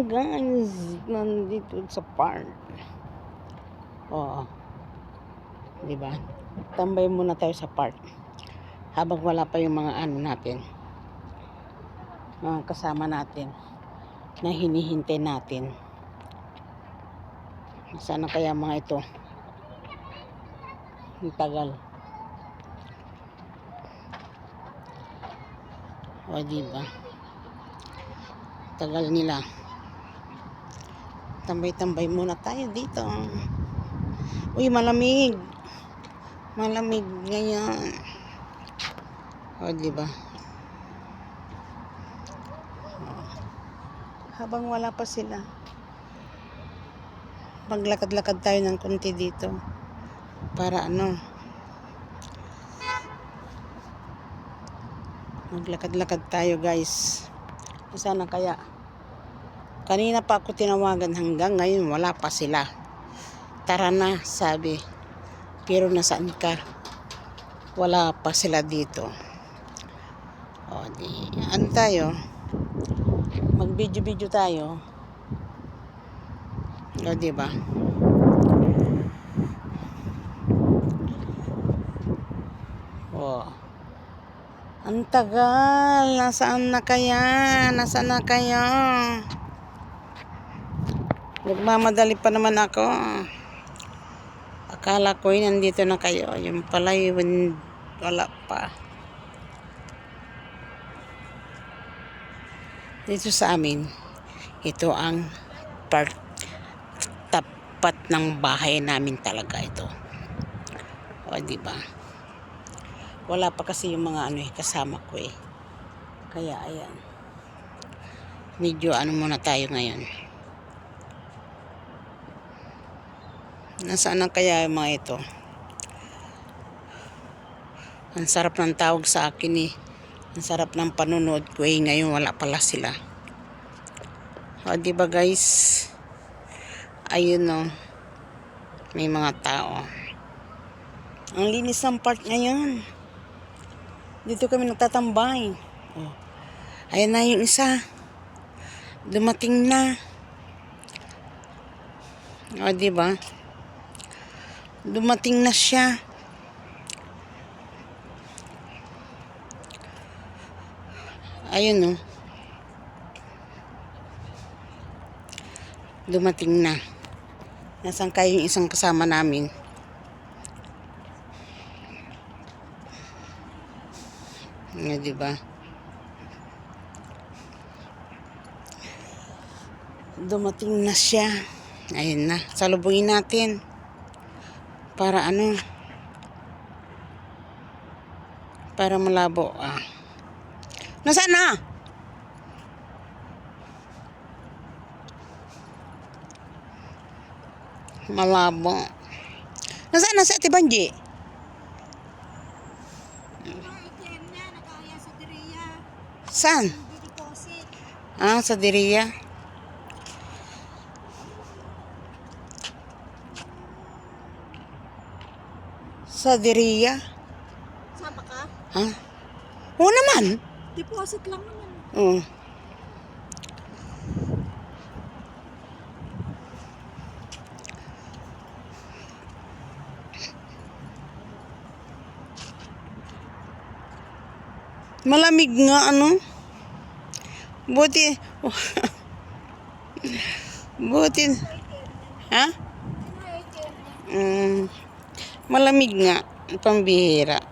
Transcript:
tayo guys, nandito sa park. Oo. Diba? Tambay muna tayo sa park. Habang wala pa yung mga ano natin. Mga kasama natin. Na hinihintay natin. Sana kaya mga ito. Ang tagal. O diba? Tagal nila. Tambay-tambay muna tayo dito. Uy, malamig. Malamig ngayon. O, diba? Habang wala pa sila, maglakad-lakad tayo ng konti dito. Para ano? Maglakad-lakad tayo, guys. Sana kaya. Kanina pa ako tinawagan, hanggang ngayon wala pa sila. Tara na, sabi. Pero nasaan ka? Wala pa sila dito. O, di, ano tayo? Mag-video-video tayo. O, diba? O. Ang tagal. Nasaan na kaya? Nasaan na kayo? Nagmamadali pa naman ako. Akala ko nandito na kayo. Yung pala yun, wala pa. Dito sa amin, ito ang part tapat ng bahay namin talaga ito. O, diba? Wala pa kasi yung mga ano kasama ko eh. Kaya ayan. Medyo ano muna tayo ngayon. Nasaan na kaya yung mga ito? Ang sarap ng tawag sa akin eh. Ang sarap ng panunood ko eh. Ngayon wala pala sila. O, diba guys? Ayun o. May mga tao. Ang linis ng park ngayon. Dito kami nagtatambay. O. Ayan na yung isa. Dumating na. O, diba? Dumating na siya. Ayun o. Dumating na. Nasaan kayo yung isang kasama namin? Nga, diba? Dumating na siya. Ayun na. Salubungin natin. Para ano? Para malabo. Ah. Nasaan na? Malabo. Nasaan na si Ate Banji? Saan? Ah, sa Diria. Sa Diria? Sama ka? Ha? Oo naman. Deposit lang naman. Oo. Malamig nga ano. Buti. Buti. Ha? Malamig nga. Pambihira.